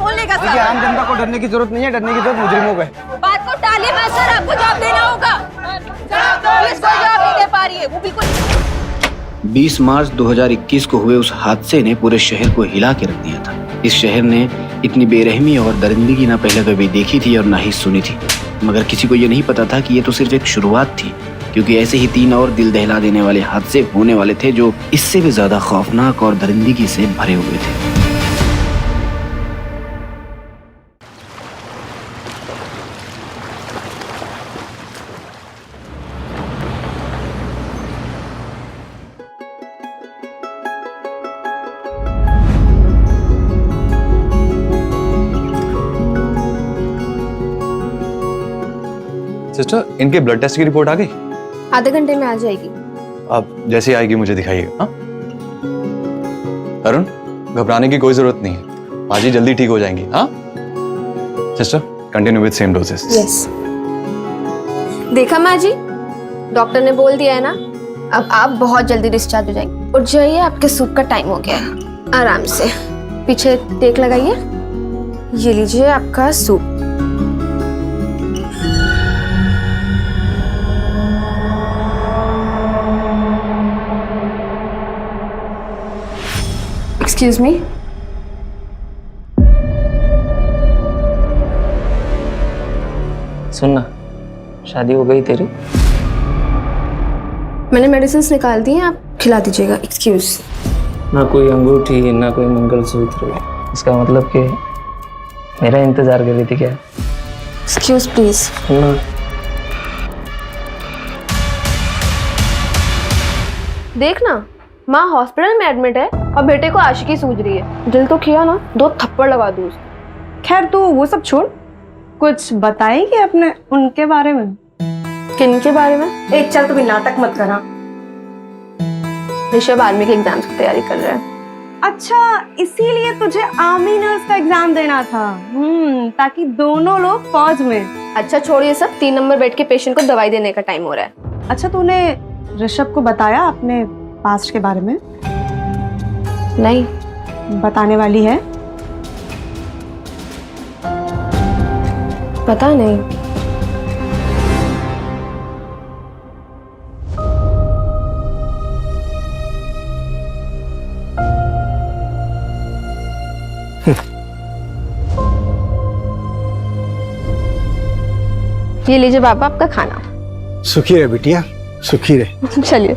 बोलने का देखिए, आम जनता को डरने की जरूरत नहीं है, डरने की जरूरत मुजरिमों को है। बात को टालिए मत सर, आपको जवाब देना होगा। पुलिस कोई जवाब नहीं दे पा रही है, वो बिल्कुल। 20 मार्च 2021 को हुए उस हादसे ने पूरे शहर को हिला के रख दिया था। इस शहर ने इतनी बेरहमी और दरिंदगी ना पहले कभी देखी थी और ना ही सुनी थी, मगर किसी को ये नहीं पता था कि ये तो सिर्फ एक शुरुआत थी, क्योंकि ऐसे ही 3 और दिल दहला देने वाले हादसे होने वाले थे जो इससे भी ज्यादा खौफनाक और दरिंदगी से भरे हुए थे। सिस्टर, इनके ब्लड टेस्ट की रिपोर्ट आ गई? आधे घंटे में आ जाएगी। अब जैसे आएगी मुझे दिखाइएगा। हाँ अरुण, घबराने की कोई जरूरत नहीं है, बाजी जल्दी ठीक हो जाएंगी। हाँ sister, continue with same doses. Yes. देखा माँ जी, डॉक्टर ने बोल दिया है ना, अब आप बहुत जल्दी डिस्चार्ज हो जाएंगे। उठ जाइए, आपके सूप का टाइम हो गया है। आराम से पीछे टेक लगाइए। ये लीजिए आपका सूप। एक्सक्यूज मी, सुनना, शादी हो गई तेरी? मैंने मेडिसिन निकाल दी हैं, आप खिला दीजिएगा। एक्सक्यूज। ना कोई अंगूठी, ना कोई मंगलसूत्र, इसका मतलब कि मेरा इंतजार कर रही थी क्या? Excuse please. सुनना, देखना, माँ हॉस्पिटल में एडमिट है और बेटे को आशिकी सूझ रही है। दिल तो किया ना, 2 थप्पड़ लगा दूँ उसको। खैर तू वो सब छोड़, कुछ बताएगी अपने उनके बारे में? किन के बारे में? एक चल, तू भी नाटक मत करा। ऋषभ आर्मी के एग्जाम्स की तैयारी कर रहा है। अच्छा, इसीलिए तुझे आर्मी नर्स का एग्जाम देना था? ताकि दोनों लोग फौज में। अच्छा छोड़िए सब, 3 नंबर बेड के पेशेंट को दवाई देने का टाइम हो रहा है। अच्छा, तूने ऋषभ को बताया अपने पास्ट के बारे में? नहीं। बताने वाली है? पता नहीं। ये लीजिए बाबा आपका खाना। सुखी रहे बिटिया, सुखी रहे। चलिए।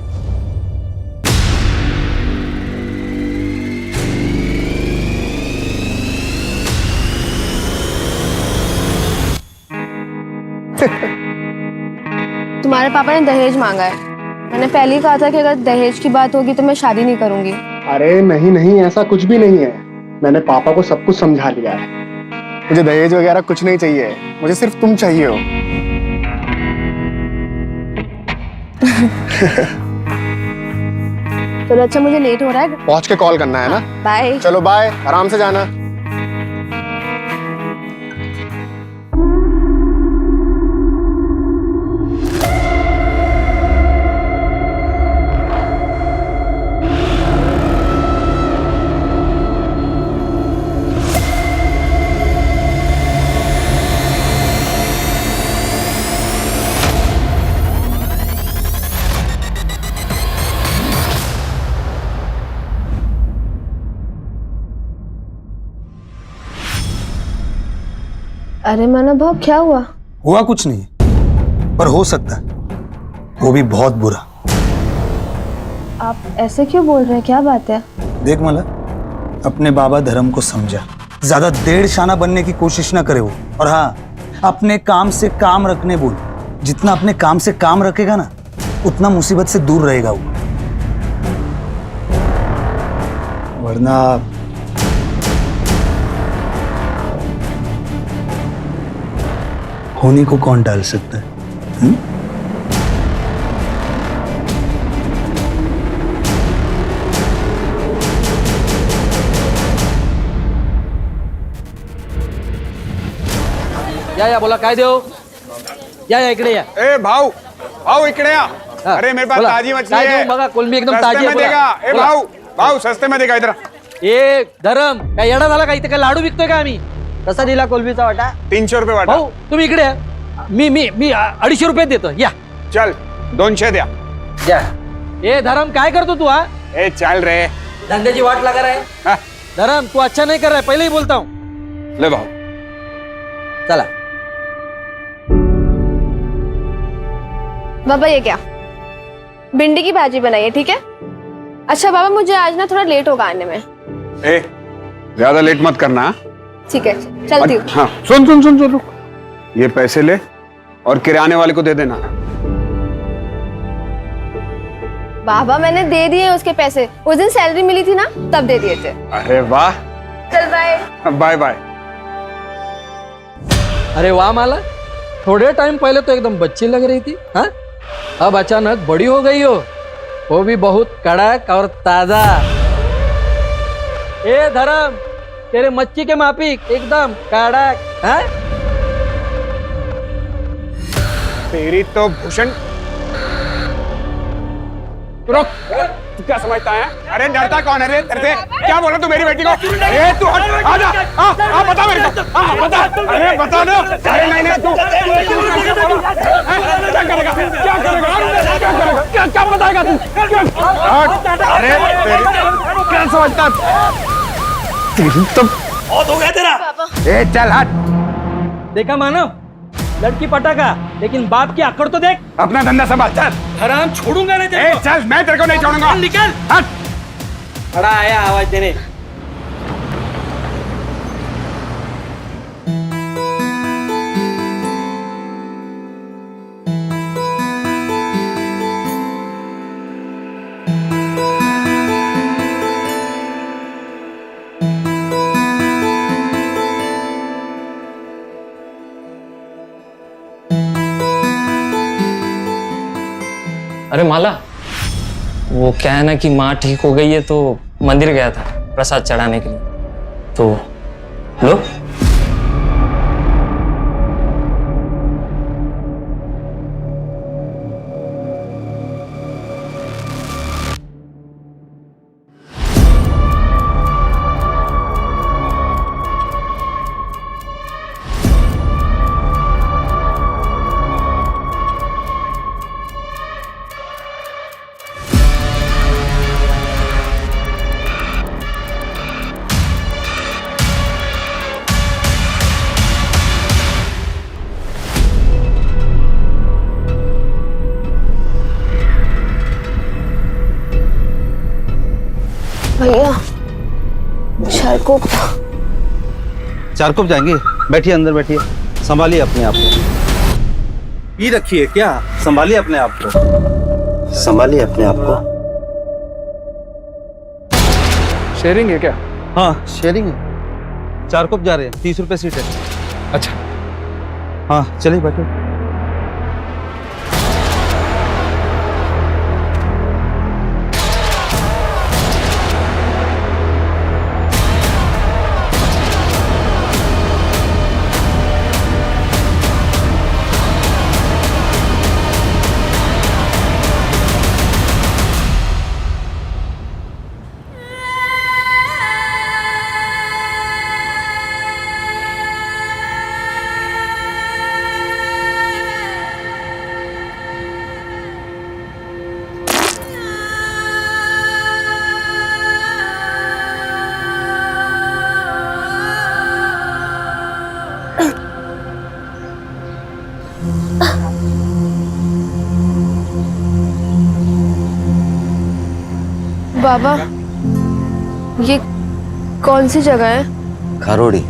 तुम्हारे पापा ने दहेज मांगा है। मैंने पहले ही कहा था कि अगर दहेज की बात होगी तो मैं शादी नहीं करूंगी। अरे नहीं नहीं, ऐसा कुछ भी नहीं है। मैंने पापा को सब कुछ समझा लिया है। मुझे दहेज वगैरह कुछ नहीं चाहिए, मुझे सिर्फ तुम चाहिए हो। चलो अच्छा, मुझे लेट हो रहा है। पहुंच के कॉल करना है ना? बाय। चलो बाय, आराम से जाना। अरे माना भाव, क्या हुआ? हुआ कुछ नहीं, पर हो सकता है, वो भी बहुत बुरा। आप ऐसे क्यों बोल रहे हैं, क्या बात है? देख मला, अपने बाबा धर्म को समझा, ज्यादा देड़ शाना बनने की कोशिश ना करे वो। और हाँ, अपने काम से काम रखने बोल। जितना अपने काम से काम रखेगा ना, उतना मुसीबत से दूर रहेगा वो। वरना होने को कौन डाल सकता है? या बोला काय देव? या इकडे या। ए भाऊ, भाऊ इकडे या। अरे मेरे पास ताजी मछली है। बघा, कोलंबी एकदम ताजी आहे। देगा। ए भाऊ, भाऊ सस्ते में देगा इधर। ए धरम, काय येडा झाला का? इथे काय लाडू विकतोय का आम्ही? कसा दिला कोलबीचा वाटा? 300 रुपये वाटा. भाऊ तुम्ही इकडे या. मी 250 रुपये देतो या. चल 200 द्या. द्या. ए धरम काय करतो तू? हा ए चल रे. धंद्याची वाट लगा रहा है. हा, धरम तू अच्छा नहीं कर रहा है, पहले ही बोलता हूँ. ले भाऊ. चला. बाबा ये क्या? भिंडी की भाजी बनाई है, ठीक है? अच्छा बाबा मुझे आज ना थोड़ा लेट होगा आने में. ए ज्यादा लेट मत करना. ठीक है चलती हूँ. हाँ सुन सुन सुन सुन रुक. ये पैसे ले और किराने वाले को दे देना. बाबा मैंने दे दिए उसके पैसे, उस दिन सैलरी मिली थी ना तब दे दिए थे. अरे वाह. चल बाय. Bye bye. अरे वाह माला, थोड़े टाइम पहले तो एकदम बच्ची लग रही थी, हाँ? अब अचानक बड़ी हो गई हो, वो भी बहुत कड़क और ताजा. ए धर्म तेरे मच्छी के माफिक एकदम कड़क. हाँ? तेरी तो भूषण. रुक. तू क्या समझता है? अरे डरता कौन है रे तेरे से? क्या बोला तू मेरी बेटी को? अरे तू हट. आजा. हाँ बता मेरे को. हाँ बता. अरे बता ना. अरे नहीं नहीं तू क्या करेगा? क्या करेगा? क्या करेगा? क्या बताएगा तू? अरे क्या समझता? तेरी तो बहुत हो गया तेरा. ए चल हट. देखा मानव, लड़की पटाखा, लेकिन बाप की अकड़ तो देख. अपना धंधा संभाल. चल. हराम छोड़ूंगा नहीं तेरे ए को. चल मैं तेरे को नहीं छोड़ूंगा. निकल. हट. खड़ा आया आवाज देने. अरे माला, वो क्या है ना कि माँ ठीक हो गई है तो मंदिर गया था प्रसाद चढ़ाने के लिए. तो लो. भैया चारकोप. चारकोप जाएंगे. बैठिए अंदर बैठिए. संभालिए अपने आप को. ये रखिए. क्या संभालिए अपने आप को. संभालिए अपने आप को. शेयरिंग है क्या? हाँ शेयरिंग है. चारकोप जा रहे हैं. 30 रुपए सीट है. अच्छा. हाँ चलिए बैठो. बाबा ये कौन सी जगह है? खारोड़ी.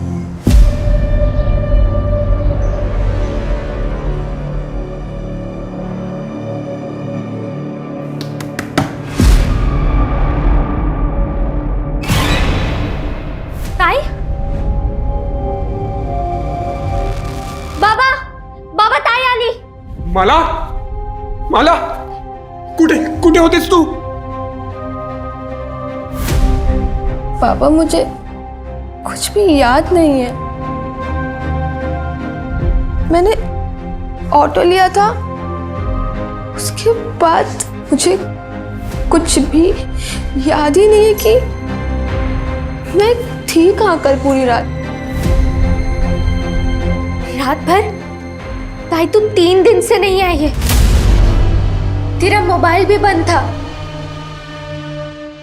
ताई? बाबा बाबा ताई आली. माला. माला कुठे कुठे होतेस तू? पापा मुझे कुछ भी याद नहीं है. मैंने ऑटो लिया था, उसके बाद मुझे कुछ भी याद ही नहीं है कि मैं थी कहाँ कल पूरी रात. रात भर? ताई तुम 3 दिन से नहीं आई है, तेरा मोबाइल भी बंद था।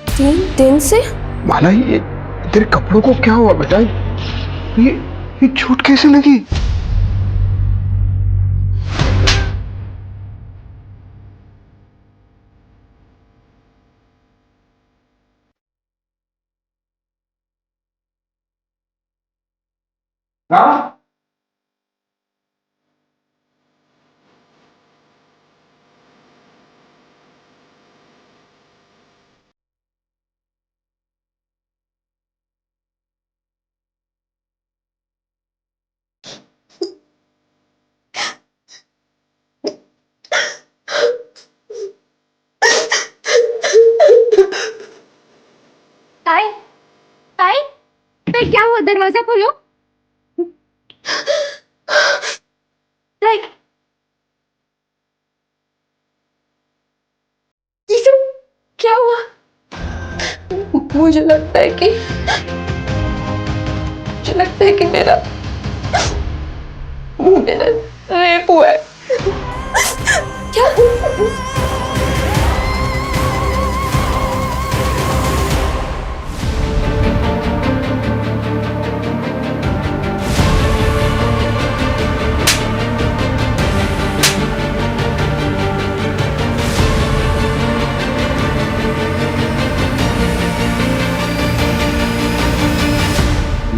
3 दिन से? माला, ये तेरे कपड़ों को क्या हुआ बेटा? ये चोट कैसे लगी? हाँ? ताई, ताई, ताई क्या हुआ? दरवाजा खोलो। ताई, ये सब क्या हुआ? मुझे लगता है कि मेरा रेप हुआ है। क्या?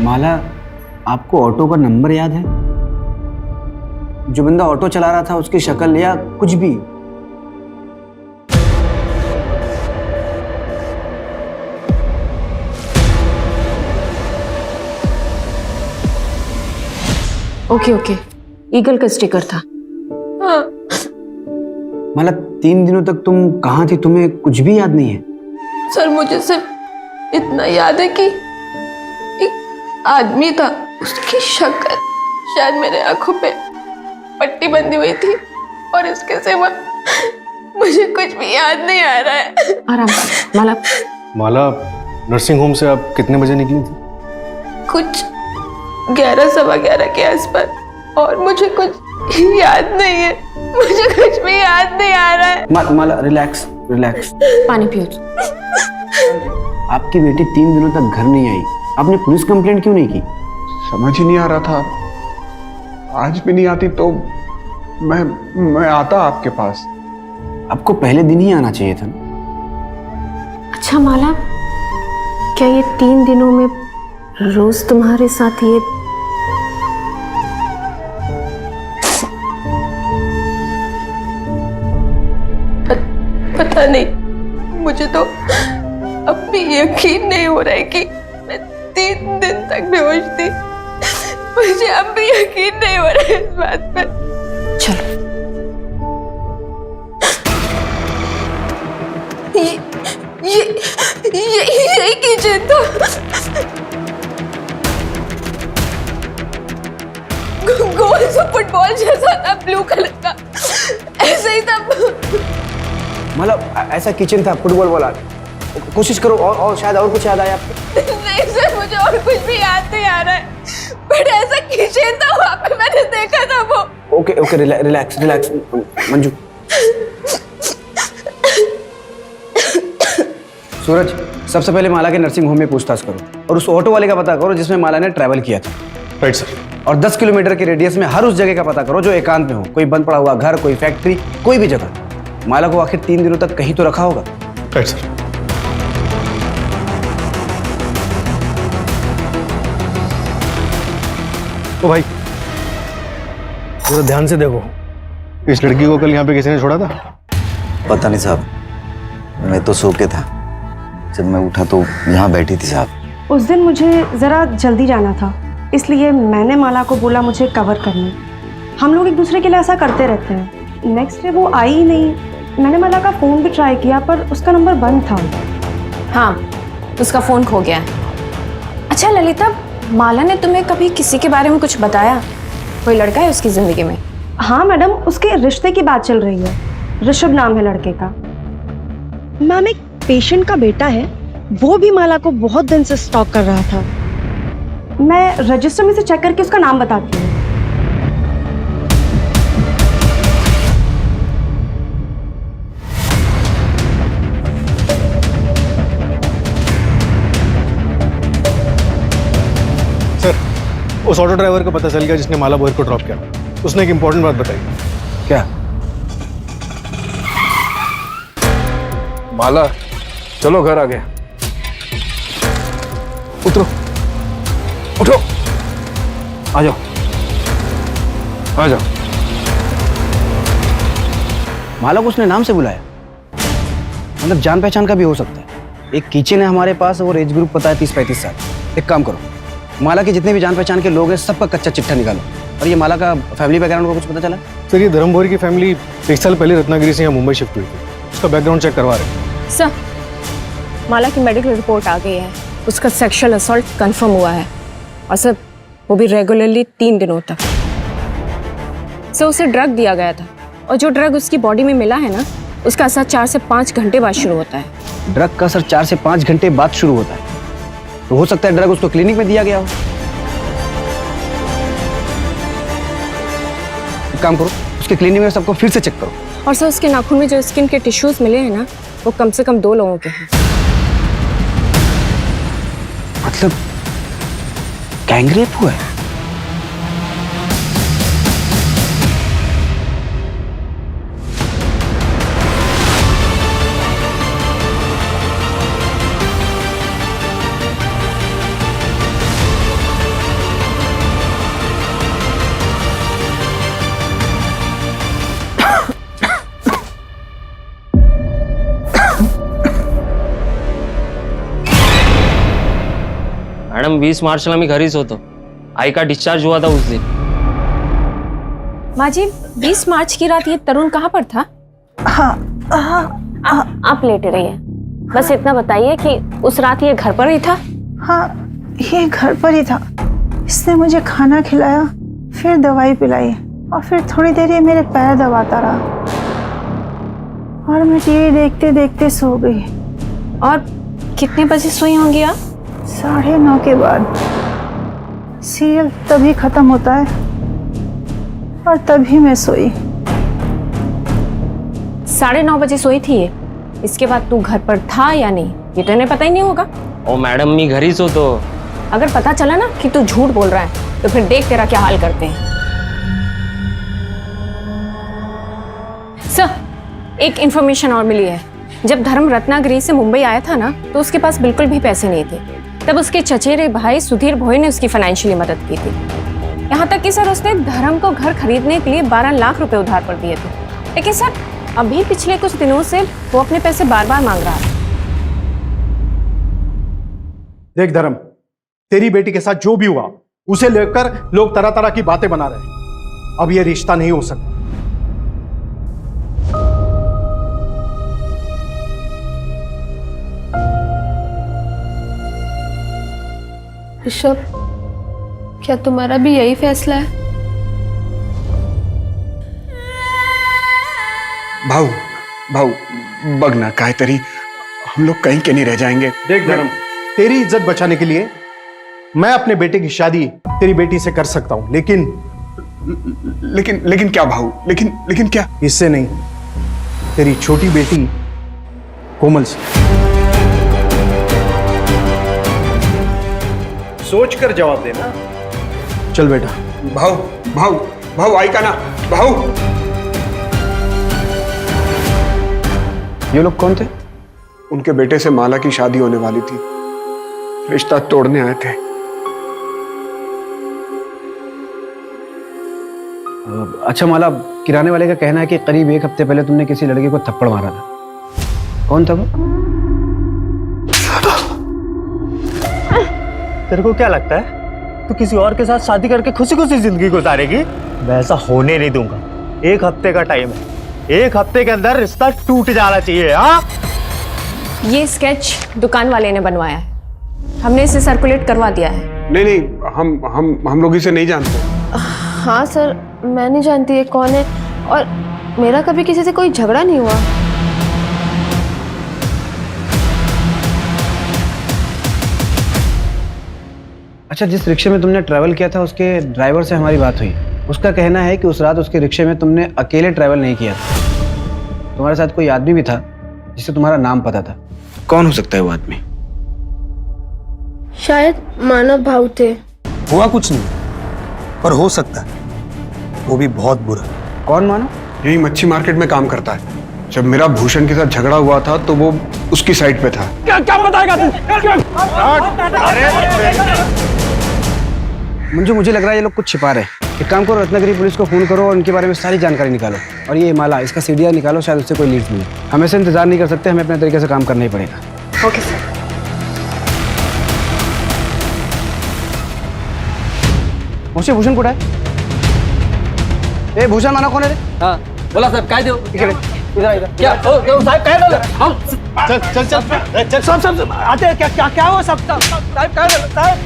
माला, आपको ऑटो का नंबर याद है? जो बंदा ऑटो चला रहा था उसकी शक्ल या कुछ भी? ओके, ईगल का स्टिकर था। हाँ। माला, 3 दिनों तक तुम कहाँ थी? तुम्हें कुछ भी याद नहीं है? सर, मुझे सिर्फ इतना याद है कि एक आदमी था, उसकी शक्ल शायद मेरे आंखों पे पट्टी बंधी हुई थी, और इसके सिवा मुझे कुछ भी याद नहीं आ रहा है। आराम से माला। माला, नर्सिंग होम से आप कितने बजे निकली थी? कुछ 11 सवा 11 के आसपास, और मुझे कुछ याद नहीं है। मुझे कुछ भी याद नहीं आ रहा है। माला, रिलैक्स। पानी पियो। आपकी बेटी 3 दिनों तक घर नहीं आई, आपने पुलिस कंप्लेंट क्यों नहीं की? समझ ही नहीं आ रहा था। आज भी नहीं आती तो मैं आता आपके पास। आपको पहले दिन ही आना चाहिए था। अच्छा माला, क्या ये 3 दिनों में रोज तुम्हारे साथ ये पता नहीं, मुझे तो अब भी यकीन नहीं हो रहा है कि मैं 3 दिन तक बेहोश थी। मुझे अब भी यकीन नहीं हो रहा है इस बात पर। चलो, यही किचन था। गोल सा फुटबॉल जैसा था, ब्लू कलर का, ऐसा ही था। मतलब ऐसा किचन था, फुटबॉल वाला? कोशिश करो और शायद और कुछ याद आया आपको। नहीं सर, मुझे और कुछ भी याद नहीं आ रहा है, बट ऐसा किचन था, वहाँ पे मैंने देखा था वो। Okay, relax Manju. सूरज, सबसे पहले माला के नर्सिंग होम में पूछताछ करो, और उस ऑटो वाले का पता करो जिसमें माला ने ट्रैवल किया था। Right sir. और 10 किलोमीटर के रेडियस में हर उस जगह का पता करो जो एकांत में हो, कोई बंद पड़ा हुआ घर, कोई फैक्ट्री, कोई भी जगह। माला को आखिर 3 दिनों तक कहीं तो रखा होगा। Right sir. तो भाई थोड़ा ध्यान से देखो, इस लड़की को कल यहाँ पे किसी ने छोड़ा था? पता नहीं साहब, मैं तो सो के था, जब मैं उठा तो यहाँ बैठी थी साहब। उस दिन मुझे ज़रा जल्दी जाना था, इसलिए मैंने माला को बोला मुझे कवर करने। हम लोग एक दूसरे के लिए ऐसा करते रहते हैं। नेक्स्ट डे वो आई ही नहीं। मैंने माला का फ़ोन भी ट्राई किया, पर उसका नंबर बंद था। हाँ, उसका फोन खो गया है। अच्छा ललिता, माला ने तुम्हें कभी किसी के बारे में कुछ बताया? कोई लड़का है उसकी जिंदगी में? हाँ मैडम, उसके रिश्ते की बात चल रही है। ऋषभ नाम है लड़के का। मैम, एक पेशेंट का बेटा है, वो भी माला को बहुत दिन से स्टॉक कर रहा था। मैं रजिस्टर में से चेक करके उसका नाम बताती हूँ। उस ऑटो ड्राइवर का पता चल गया जिसने माला बहर को ड्रॉप किया। उसने एक इंपॉर्टेंट बात बताई। क्या? माला चलो घर आ गए। उतरो, उठो, आ जाओ, आ जाओ। माला को उसने नाम से बुलाया? मतलब जान पहचान का भी हो सकता है। एक किचन है हमारे पास और एज ग्रुप पता है 30-35 साल। एक काम करो, माला के जितने भी जान पहचान के लोग हैं सबका कच्चा चिट्ठा निकालो। और ये माला का फैमिली बैकग्राउंड को कुछ पता चला? सर, ये धर्म बहर की फैमिली 1 साल पहले रत्नागिरी से यहाँ मुंबई शिफ्ट हुई थी। उसका बैकग्राउंड चेक करवा रहे हैं। सर, माला की मेडिकल रिपोर्ट आ गई है। उसका सेक्सुअल असॉल्ट कंफर्म हुआ है और सर वो भी रेगुलरली 3 दिनों तक। सर उसे ड्रग दिया गया था और जो ड्रग उसकी बॉडी में मिला है ना, उसका असर 4 से 5 घंटे बाद शुरू होता है। ड्रग का असर 4 से 5 घंटे बाद शुरू होता है? तो हो सकता है ड्रग उसको क्लिनिक में दिया गया हो। एक काम करो, उसके क्लिनिक में सबको फिर से चेक करो। और सर उसके नाखून में जो स्किन के टिश्यूज मिले हैं ना, वो कम से कम 2 लोगों के हैं। मतलब गैंगरेप हुआ है? मैडम 20 मार्चला मी घरीच होतो. आई का डिस्चार्ज हुआ था उस दिन. माँ जी 20 मार्च की रात ये तरुण कहाँ पर था? आप लेटे रहिए, बस इतना बताइए कि उस रात ये घर पर ही था? हाँ, ये घर पर ही था। इसने मुझे खाना खिलाया, फिर दवाई पिलाई और फिर थोड़ी देर ये मेरे पैर दबाता रहा और मैं टीवी देखते देखते सो गई। और कितने बजे सोई होंगी आप? 9:30 के बाद। सीरियल तभी खत्म होता है और तभी मैं सोई। 9:30 बजे सोई थी ये। इसके बाद तू घर पर था या नहीं ये तो इन्हें पता ही नहीं होगा। ओ मैडम मी घरीच होतो. अगर पता चला ना कि तू झूठ बोल रहा है तो फिर देख तेरा क्या हाल करते हैं। सर, एक इंफॉर्मेशन और मिली है। जब धर्म रत्नागिरी से मुंबई आया था ना, तो उसके पास बिल्कुल भी पैसे नहीं थे। तब उसके चचेरे भाई सुधीर भोई ने उसकी फाइनेंशियली मदद की थी। यहाँ तक कि सर उसने धर्म को घर खरीदने के लिए 12 लाख रुपए उधार पर दिए थे। लेकिन सर अभी पिछले कुछ दिनों से वो अपने पैसे बार बार मांग रहा है। देख धर्म, तेरी बेटी के साथ जो भी हुआ उसे लेकर लोग तरह तरह की बातें बना रहे हैं। अब ये रिश्ता नहीं हो सकता। ऋषभ, क्या तुम्हारा भी यही फैसला है? भाऊ भाऊ बघ ना काय तरी हम लोग कहीं के नहीं रह जाएंगे। देख धर्म, तेरी इज्जत बचाने के लिए मैं अपने बेटे की शादी तेरी बेटी से कर सकता हूं, लेकिन लेकिन क्या भाऊ? लेकिन क्या? इससे नहीं, तेरी छोटी बेटी कोमल से। सोच कर जवाब देना। चल बेटा। भाऊ भाऊ भाऊ आई का ना भाऊ। ये लोग कौन थे? उनके बेटे से माला की शादी होने वाली थी, रिश्ता तोड़ने आए थे। अच्छा माला, किराने वाले का कहना है कि करीब 1 हफ्ते पहले तुमने किसी लड़के को थप्पड़ मारा था। कौन था वो? तेरे को क्या लगता है तू किसी और के साथ शादी करके खुशी खुशी जिंदगी गुजारेगी? मैं ऐसा होने नहीं दूंगा। 1 हफ्ते का टाइम है, 1 हफ्ते के अंदर रिश्ता टूट जाना चाहिए। हाँ, ये स्केच दुकान वाले ने बनवाया है, हमने इसे सर्कुलेट करवा दिया है। नहीं, हम लोग इसे नहीं जानते। हाँ सर, मैं नहीं जानती ये कौन है और मेरा कभी किसी से कोई झगड़ा नहीं हुआ। अच्छा, जिस रिक्शे में तुमने ट्रैवल किया था उसके ड्राइवर से हमारी बात हुई। उसका कहना है कि उस रात उसके रिक्शे में तुमने अकेले ट्रैवल नहीं किया था, तुम्हारे साथ कोई आदमी भी था जिसे तुम्हारा नाम पता था। कौन हो सकता है वो आदमी? शायद मानव भाव थे। हुआ कुछ नहीं, पर हो सकता है वो भी बहुत बुरा। कौन मानो? यही मच्छी मार्केट में काम करता है। जब मेरा भूषण के साथ झगड़ा हुआ था तो वो उसकी साइड पे था। क्या क्या बताएगा तू? मंजू, मुझे लग रहा है ये लोग कुछ छिपा रहे हैं। एक काम करो, रत्नागिरी पुलिस को फोन करो और उनके बारे में सारी जानकारी निकालो। और ये माला, इसका सीडीआर निकालो, शायद उससे कोई लीड मिले। हम ऐसे इंतजार नहीं कर सकते, हमें अपने तरीके से काम करना ही पड़ेगा। Okay sir. मुझसे भूषण कुठं आहे? ए भूषण माना कोण आहे रे? हाँ बोला साहब काय देऊ इकडे, इधर इधर। क्या साहब काय झालं हम चल चल चल चल सब आते हैं। क्या क्या क्या हुआ सब साहब? काय झालं साहब?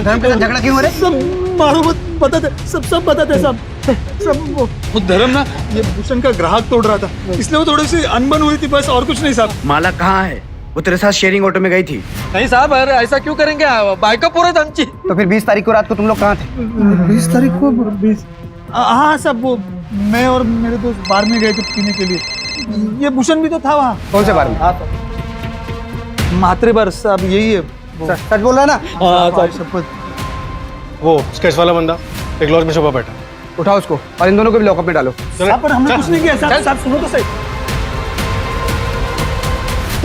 धर्म के साथ झगड़ा क्यों हो रहा है? सब मारो मत, बताते सब बताते सब वो धर्म ना ये भूषण का ग्राहक तोड़ रहा था, इसलिए वो थोड़ी सी अनबन हुई थी, बस और कुछ नहीं साहब। माला कहाँ है? वो तेरे साथ शेयरिंग ऑटो में गई थी। नहीं साहब, अरे ऐसा क्यों करेंगे? बाइक पूरे आमची। तो फिर 20 तारीख को रात को तुम लोग कहाँ थे? 20 तारीख को 20 हाँ सब वो मैं और मेरे दोस्त बार में गए थे पीने के लिए। ये भूषण भी तो था वहाँ। कौन से बार में? मात्रे बार साहब, यही है। सच बोल रहा है ना? हाँ शपथ। वो स्केच वाला बंदा एक लॉज में छुपा बैठा। उठाओ उसको और इन दोनों को भी लॉकअप में डालो। साहब पर हमने कुछ नहीं किया साहब। साहब सुनो तो सही।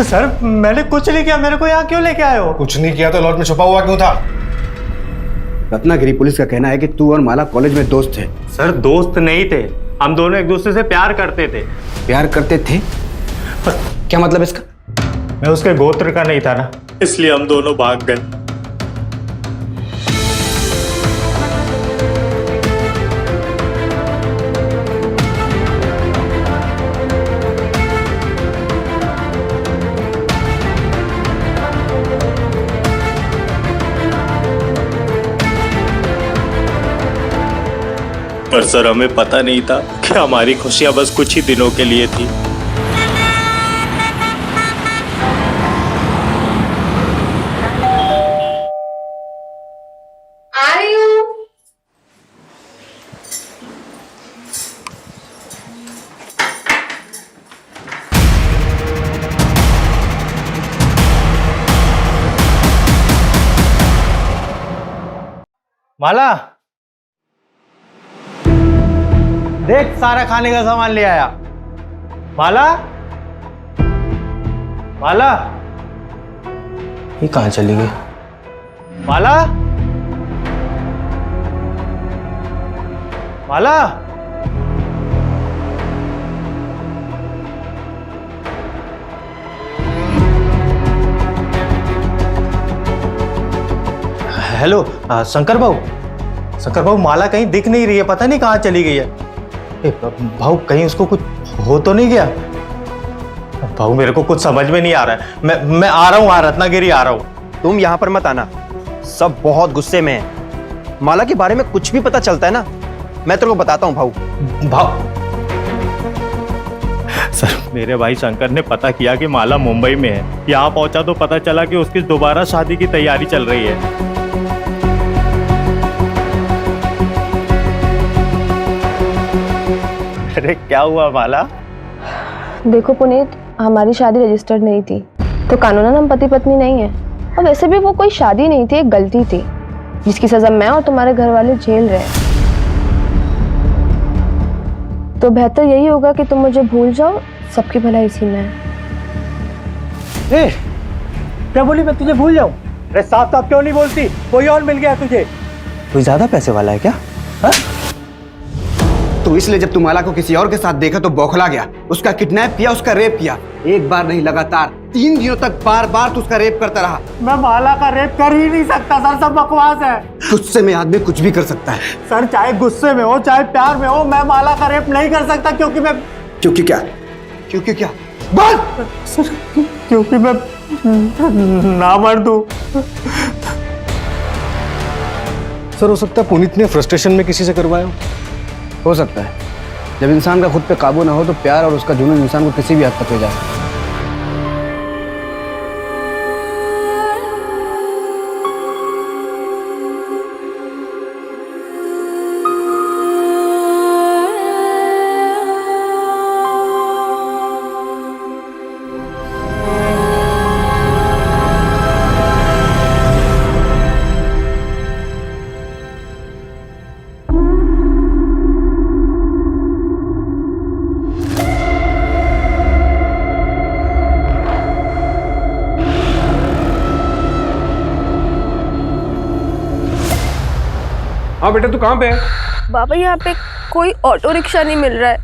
सर मैंने कुछ नहीं किया, मेरे को यहाँ क्यों लेके आए हो? कुछ नहीं किया तो लॉज में छुपा हुआ क्यों था? रत्नागिरी पुलिस का कहना है कि तू और माला कॉलेज में दोस्त थे। सर दोस्त नहीं थे, हम दोनों एक दूसरे से प्यार करते थे। प्यार करते थे? क्या मतलब इसका? मैं उसके गोत्र का नहीं था ना, इसलिए हम दोनों भाग गए। पर सर हमें पता नहीं था कि हमारी खुशियां बस कुछ ही दिनों के लिए थी। आ रही हूँ। माला देख, सारा खाने का सामान ले आया। माला माला ये कहाँ चली गई? माला माला हेलो शंकर बाबू माला कहीं दिख नहीं रही है, पता नहीं कहाँ चली गई है। भाऊ कहीं उसको कुछ हो तो नहीं गया? भाऊ मेरे को कुछ समझ में नहीं आ रहा है। मैं आ रहा हूँ, रत्नागिरी आ रहा हूँ। तुम यहाँ पर मत आना, सब बहुत गुस्से में हैं। माला के बारे में कुछ भी पता चलता है ना, मैं तेरे को बताता हूँ भाऊ। सर मेरे भाई शंकर ने पता किया कि माला मुंबई में है। यहाँ पहुंचा तो पता चला कि उसकी दोबारा शादी की तैयारी चल रही है। अरे क्या हुआ माला? देखो पुनीत, हमारी शादी रजिस्टर्ड नहीं थी, तो कानूनन हम पति पत्नी नहीं है। और वैसे भी वो कोई शादी नहीं थी, एक गलती थी जिसकी सजा मैं और तुम्हारे घर वाले झेल रहे हैं। तो बेहतर यही होगा कि तुम मुझे भूल जाओ, सबकी भलाई इसी में है। क्या बोली मैं तुझे भूल जाऊं? अरे साफ साफ क्यों नहीं बोलती? कोई और मिल गया तुझे? कोई ज्यादा पैसे वाला है क्या? हा? तो इसलिए जब तुम माला को किसी और के साथ देखा तो बौखला गया, उसका किडनैप किया, उसका रेप किया। एक बार नहीं, लगातार 3 दिनों तक बार बार तू उसका रेप करता रहा। मैं माला का रेप कर ही नहीं सकता सर, सब बकवास है। गुस्से में आदमी कुछ भी कर सकता है सर, चाहे गुस्से में हो चाहे प्यार में हो, मैं माला का रेप नहीं कर सकता। क्योंकि मैं क्योंकि क्या बोल सर, क्योंकि मैं ना मर दूं। सर हो सकता है पुनीत ने फ्रस्ट्रेशन में किसी से करवाया हो सकता है। जब इंसान का खुद पे काबू ना हो तो प्यार और उसका जुनून इंसान को किसी भी हद तक ले जा सकता है। हाँ बेटा, तू कहाँ पे है? बाबा यहाँ पे कोई ऑटो रिक्शा नहीं मिल रहा है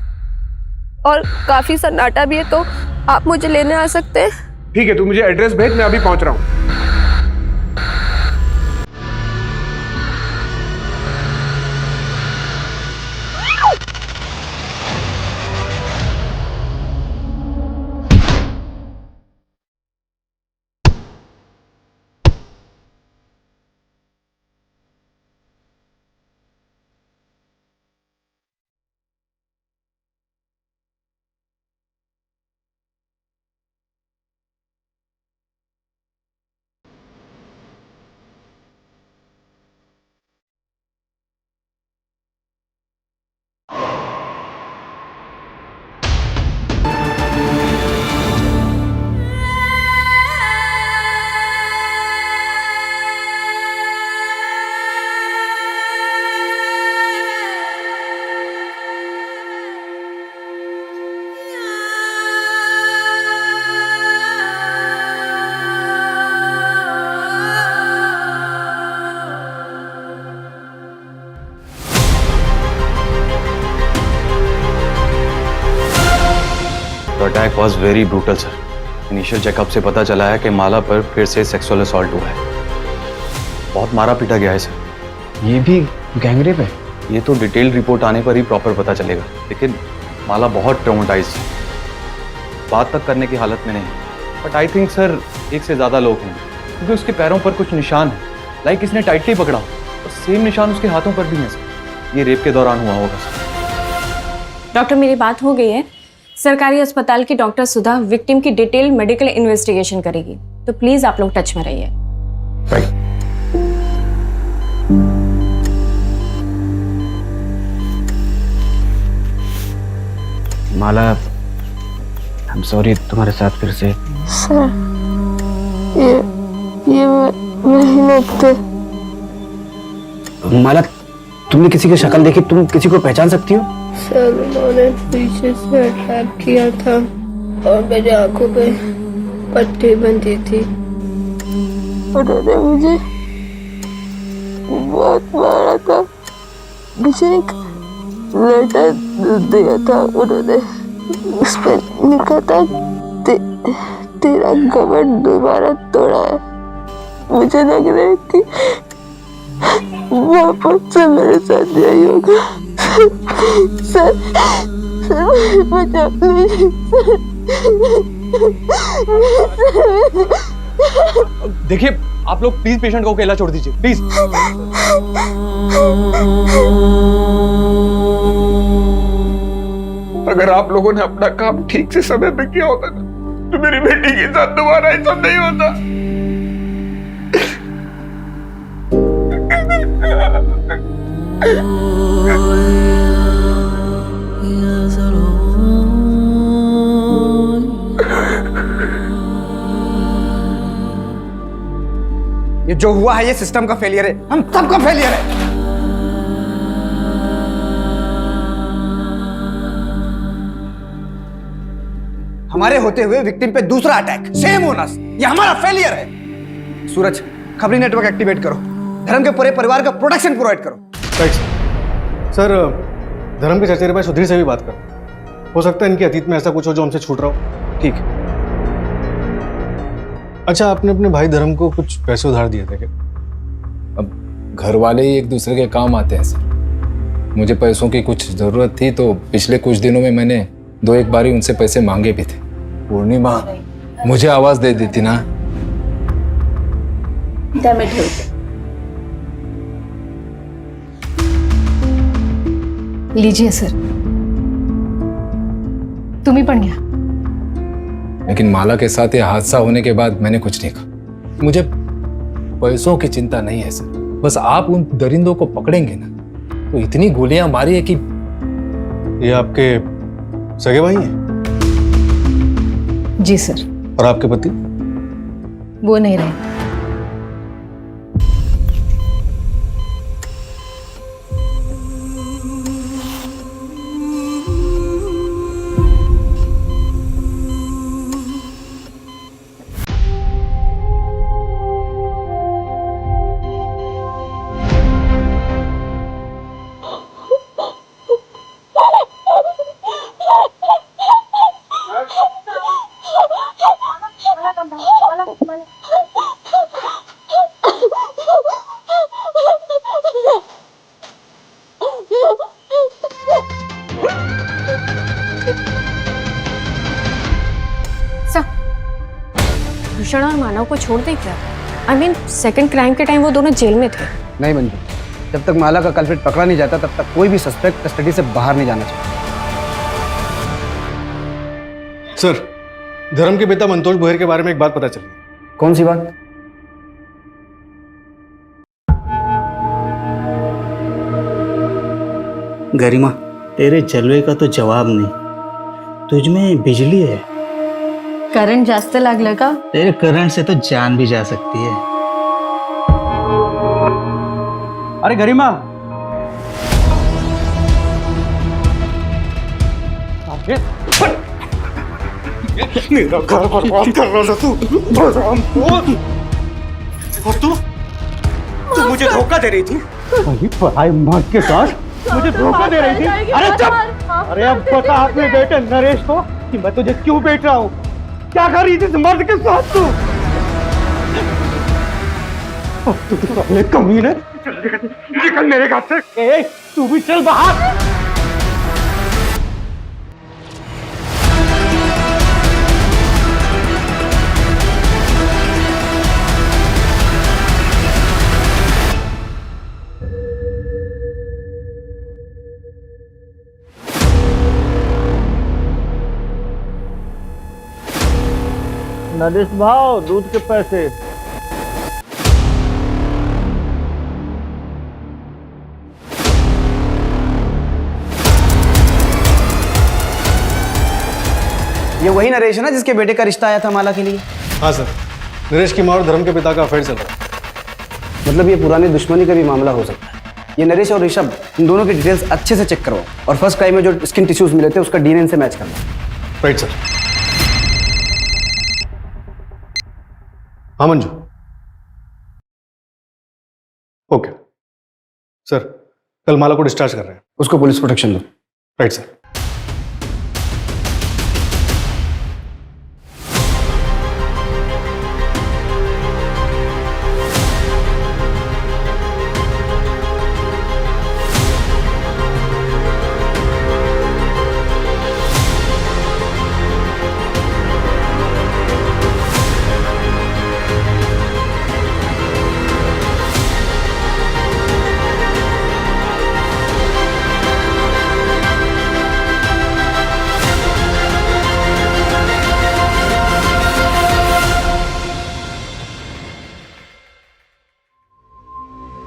और काफी सन्नाटा भी है, तो आप मुझे लेने आ सकते हैं? ठीक है, तू मुझे एड्रेस भेज, मैं अभी पहुंच रहा हूँ। The attack was very brutal, sir. Initial checkup से पता चला है कि माला पर फिर से सेक्सुअल असॉल्ट हुआ है। बहुत मारा पीटा गया है सर। ये भी गैंगरेप है? ये तो डिटेल रिपोर्ट आने पर ही प्रॉपर पता चलेगा, लेकिन माला बहुत ट्रॉमेटाइज्ड है, बात तक करने की हालत में नहीं है। बट आई थिंक सर एक से ज़्यादा लोग हैं, क्योंकि उसके पैरों पर कुछ निशान है, लाइक इसने टाइटली पकड़ा और सेम निशान उसके हाथों पर भी हैं सर। ये रेप के दौरान हुआ होगा सर। डॉक्टर, मेरी बात हो गई है। सरकारी अस्पताल की डॉक्टर सुधा विक्टिम की डिटेल मेडिकल इन्वेस्टिगेशन करेगी, तो प्लीज आप लोग टच में रहिए। माला, आई एम सॉरी तुम्हारे साथ फिर से। सर, ये मेहनत थे। माला, तुमने किसी की शक्ल देखी? तुम किसी को पहचान सकती हो? सर, उन्होंने पीछे से अटैक किया था और मेरी आंखों पे पट्टी बंधी थी। उन्होंने मुझे बहुत मारा था। मुझे एक लेटर दिया था उन्होंने, उस पर लिखा था तेरा घमंड दोबारा तोड़ा है। मुझे लग रहा है कि वापस से मेरे साथ यही होगा। सर, बचा लीजिए सर। देखिए, आप लोग प्लीज पेशेंट को अकेला छोड़ दीजिए, प्लीज। अगर आप लोगों ने अपना काम ठीक से समय पे किया होता ना, तो मेरी बेटी के साथ दोबारा ऐसा नहीं होता। ये जो हुआ है ये सिस्टम का फेलियर है, हम सबका फेलियर है। हमारे होते हुए विक्टिम पे दूसरा अटैक, सेम ओनर्स, ये हमारा फेलियर है। सूरज, खबरी नेटवर्क एक्टिवेट करो, धर्म के पूरे परिवार का प्रोटेक्शन प्रोवाइड करो। सर, धर्म के चचेरे भाई सुधीर से भी बात करो, हो सकता है इनके अतीत में ऐसा कुछ हो जो हमसे छूट रहा हो। ठीक। अच्छा, आपने अपने भाई धर्म को कुछ पैसे उधार दिए थे क्या? अब घर वाले ही एक दूसरे के काम आते हैं सर। मुझे पैसों की कुछ ज़रूरत थी, तो पिछले कुछ दिनों में मैंने 2-1 बारी उनसे पैसे मांगे भी थे। पूर्णिमा मुझे आवाज़ दे देती ना। लीजिए सर, तुम्ही पण घ्या। लेकिन माला के साथ ये हादसा होने के बाद मैंने कुछ नहीं कहा। मुझे पैसों की चिंता नहीं है सर, बस आप उन दरिंदों को पकड़ेंगे ना, तो इतनी गोलियां मारी है कि। ये आपके सगे भाई हैं? जी सर। और आपके पति? वो नहीं रहे। भूषण और मानव को छोड़ दे क्या? आई मीन सेकंड क्राइम के टाइम वो दोनों जेल में थे। नहीं मंजू, जब तक माला का कल्प्रिट पकड़ा नहीं जाता तब तक कोई भी सस्पेक्ट कस्टडी से बाहर नहीं जाना चाहिए। सर, धर्म के पिता मंतोष बोहर के बारे में एक बात पता चली। कौन सी बात? गरिमा, तेरे जलवे का तो जवाब नहीं, तुझ में बिजली है। करंट जास्त लागलं का? तेरे करंट से तो जान भी जा सकती है। अरे गरिमा, मेरा घर बर्बाद कर रहा था तू। और तू मुझे धोखा दे रही थी। वही पढ़ाई मर्द के साथ मुझे धोखा दे रही थी। अरे चुप! अरे अब बता अपने बेटे नरेश को कि मैं तुझे क्यों बेच रहा हूँ। क्या कर रही थी इस मर्द के साथ तू? तू तो साले कमीने। निकल मेरे घर से। ए, तू भी चल बाहर। नरेश भाव, दूध के पैसे। ये वही नरेश है ना जिसके बेटे का रिश्ता आया था माला के लिए? हाँ सर, नरेश की माँ और धर्म के पिता का अफेयर चल रहा है। मतलब ये पुरानी दुश्मनी का भी मामला हो सकता है। ये नरेश और ऋषभ, इन दोनों की डिटेल्स अच्छे से चेक करवाओ और फर्स्ट क्राइम में जो स्किन टिश्यूज मिले थे उसका डीएनए से मैच करवाओ। Right sir. हाँ मंजू। ओके सर, कल माला को डिस्चार्ज कर रहे हैं। उसको पुलिस प्रोटेक्शन दो। Right sir.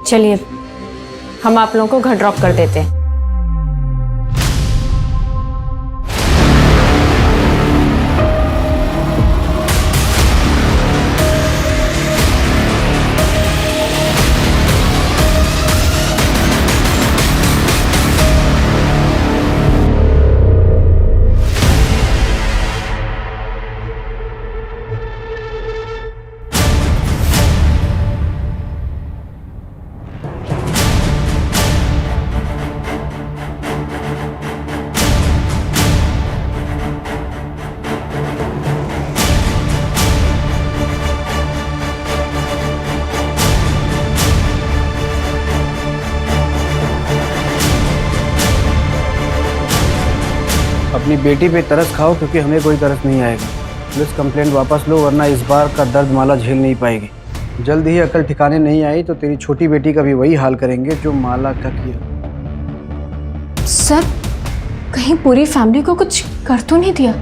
चलिए हम आप लोगों को घर ड्रॉप कर देते हैं। अपनी बेटी पे तरस खाओ क्योंकि हमें कोई तरस नहीं आएगा। पुलिस कंप्लेंट वापस लो वरना इस बार का दर्द माला झेल नहीं पाएगी। जल्द ही अकल ठिकाने नहीं आई तो तेरी छोटी बेटी का भी वही हाल करेंगे जो माला का किया। सर, कहीं पूरी फैमिली को कुछ कर तो नहीं दिया?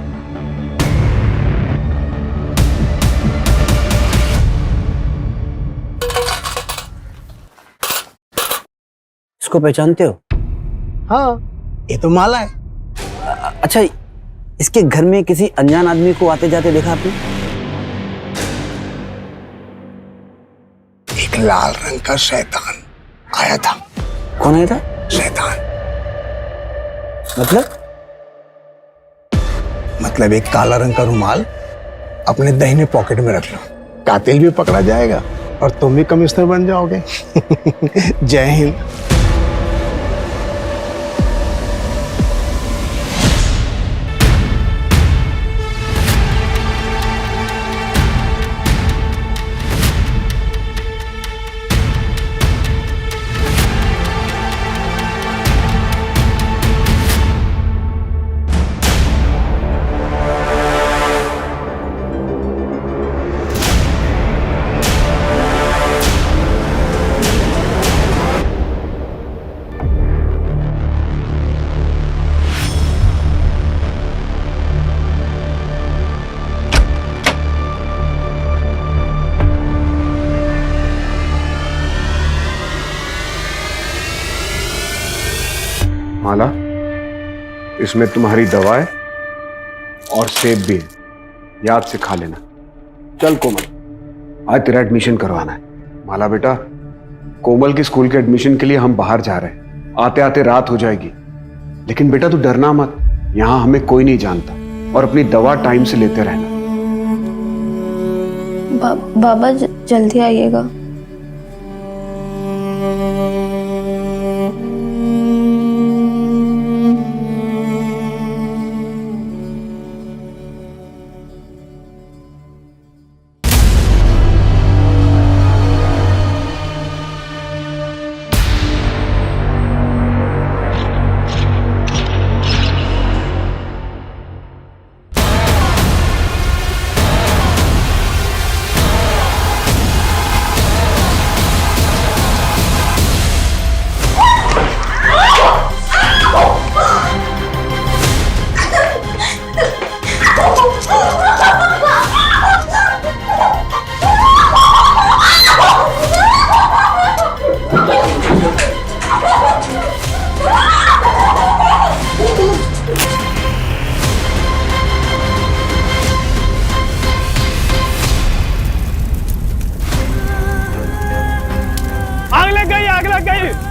इसको पहचानते हो? हाँ, ये तो माला है। अच्छा, इसके घर में किसी अनजान आदमी को आते जाते देखा आपने? एक लाल रंग का शैतान आया था। कौन आया था? शैतान मतलब एक काला रंग का रुमाल अपने दाहिने पॉकेट में रख लो, कातिल भी पकड़ा जाएगा और तुम भी कमिश्नर बन जाओगे। जय हिंद। माला, इसमें तुम्हारी दवा है और सेब भी है, याद से खा लेना। चल कोमल, आज तेरा एडमिशन करवाना है। माला बेटा, कोमल की स्कूल के एडमिशन के लिए हम बाहर जा रहे हैं, आते आते रात हो जाएगी। लेकिन बेटा तू डरना मत, यहाँ हमें कोई नहीं जानता, और अपनी दवा टाइम से लेते रहना। बाबा जल्दी आइएगा।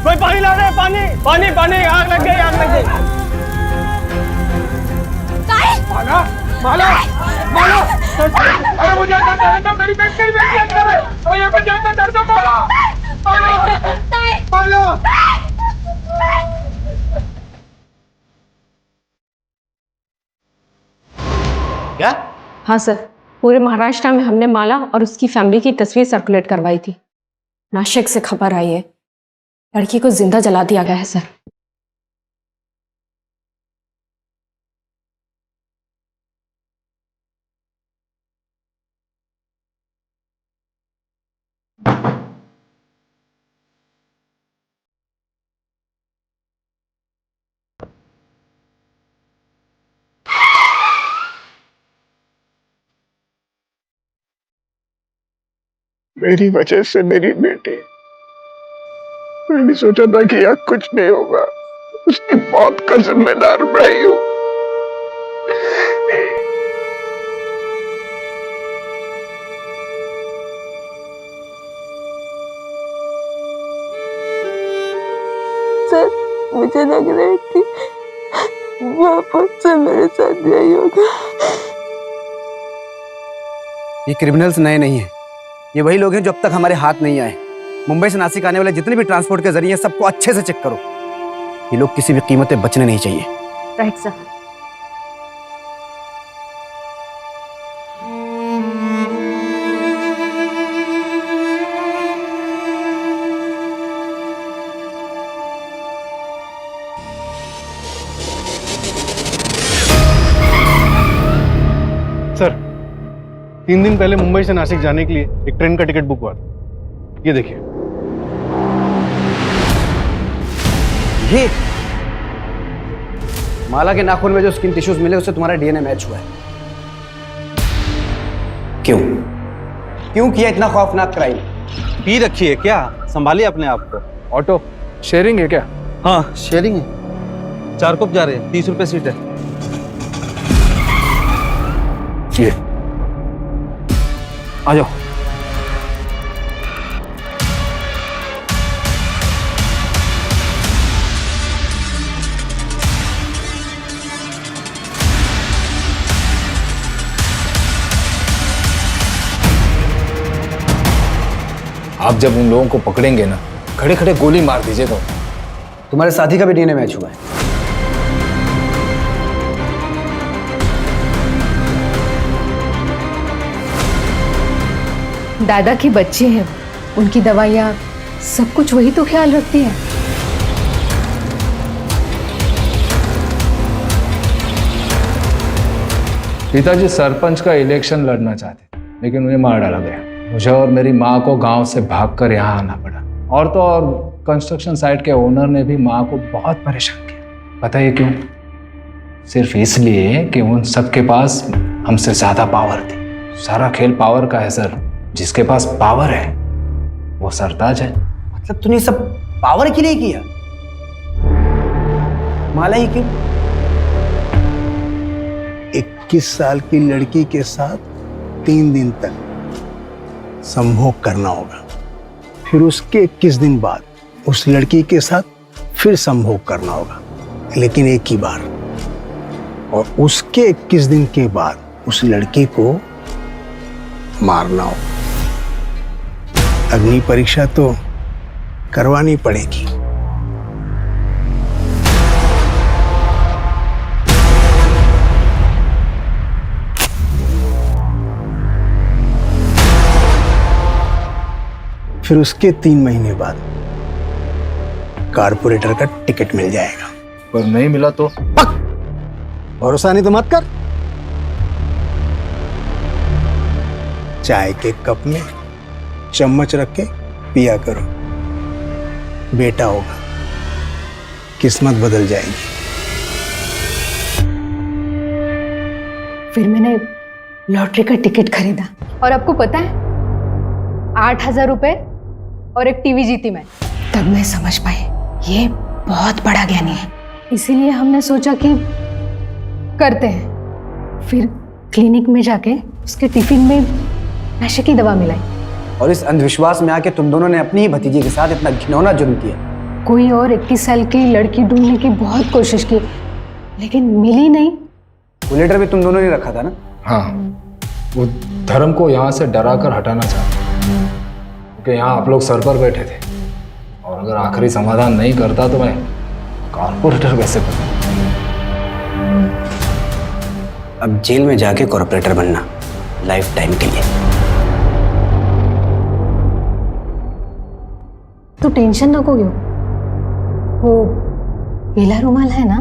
कोई पानी ला रहा है? पानी पानी पानी, आग लग गई, आग लग गई। माला माला माला, अरे मुझे मेरी बेटी अंदर है, और यहाँ पे जाना डर दो। माला माला माला। क्या? हाँ सर, पूरे महाराष्ट्र में हमने माला और उसकी फैमिली की तस्वीर सर्कुलेट करवाई थी। नासिक से खबर आई है, लड़की को जिंदा जला दिया गया है सर। मेरी वजह से मेरी बेटी, मैंने सोचा था कि यार कुछ नहीं होगा, उसकी मौत का जिम्मेदार मैं ही हूं। सर, मुझे लग रहा है कि वापस से मेरे साथ यही होगा। ये क्रिमिनल्स नए नहीं हैं, ये वही लोग हैं जो अब तक हमारे हाथ नहीं आए। मुंबई से नासिक आने वाले जितने भी ट्रांसपोर्ट के जरिए सबको अच्छे से चेक करो। ये लोग किसी भी कीमत पे बचने नहीं चाहिए। Right sir. सर, 3 दिन पहले मुंबई से नासिक जाने के लिए एक ट्रेन का टिकट बुक हुआ था। ये देखिए। ये माला के नाखून में जो स्किन टिश्यूज मिले उससे तुम्हारा डीएनए मैच हुआ है। क्यों क्यों किया इतना खौफनाक क्राइम? पी रखी है क्या? संभालिए अपने आप को। ऑटो शेयरिंग है क्या? हाँ शेयरिंग है। 4 कप जा रहे हैं, 30 रुपए सीट है। ये आ जाओ। आप जब उन लोगों को पकड़ेंगे ना, खड़े खड़े गोली मार दीजिएगा। तुम्हारे साथी का भी डीएनए मैच हुआ है। दादा की बच्चे हैं, उनकी दवाइयाँ सब कुछ वही तो ख्याल रखती है। पिताजी सरपंच का इलेक्शन लड़ना चाहते थे, लेकिन उन्हें मार डाला गया। मुझे और मेरी माँ को गांव से भागकर यहाँ आना पड़ा। और तो और कंस्ट्रक्शन साइट के ओनर ने भी माँ को बहुत परेशान किया। पता है क्यों? सिर्फ इसलिए कि उन सबके पास हमसे ज्यादा पावर थी। सारा खेल पावर का है सर। जिसके पास पावर है वो सरताज है। मतलब तूने सब पावर के लिए किया? माला ही क्यों? 21 साल की लड़की के साथ 3 दिन तक संभोग करना होगा, फिर उसके 21 दिन बाद उस लड़की के साथ फिर संभोग करना होगा, लेकिन एक ही बार, और उसके 21 दिन के बाद उस लड़की को मारना होगा। अग्नि परीक्षा तो करवानी पड़ेगी। फिर उसके 3 महीने बाद कारपोरेटर का टिकट मिल जाएगा। पर नहीं मिला तो? भरोसा नहीं तो मत कर। चाय के कप में चम्मच रख के पिया करो, बेटा होगा, किस्मत बदल जाएगी। फिर मैंने लॉटरी का टिकट खरीदा और आपको पता है 8,000 रुपए और एक टीवी जीती मैं। तब मैं समझ पाई ये बहुत बड़ा ज्ञानी है, इसीलिए हमने सोचा कि करते हैं। फिर क्लिनिक में जाके उसके टिफिन में नशे की दवा मिलाई। और इस अंधविश्वास में आके तुम दोनों ने अपनी ही भतीजी के साथ इतना घिनौना जुर्म किया। कोई और 21 साल की लड़की ढूंढने की बहुत कोशिश की, लेकिन मिली नहीं। वो लेटर भी तुम दोनों ने रखा था ना? हाँ, वो धर्म को यहाँ से डरा कर हटाना चाहते, क्योंकि यहाँ आप लोग सर पर बैठे थे, और अगर आखिरी समाधान नहीं करता तो मैं कॉर्पोरेटर कैसे बनूं? अब जेल में जाके कॉर्पोरेटर बनना लाइफ टाइम के लिए। तो टेंशन नको क्यों, वो पीला रुमाल है ना,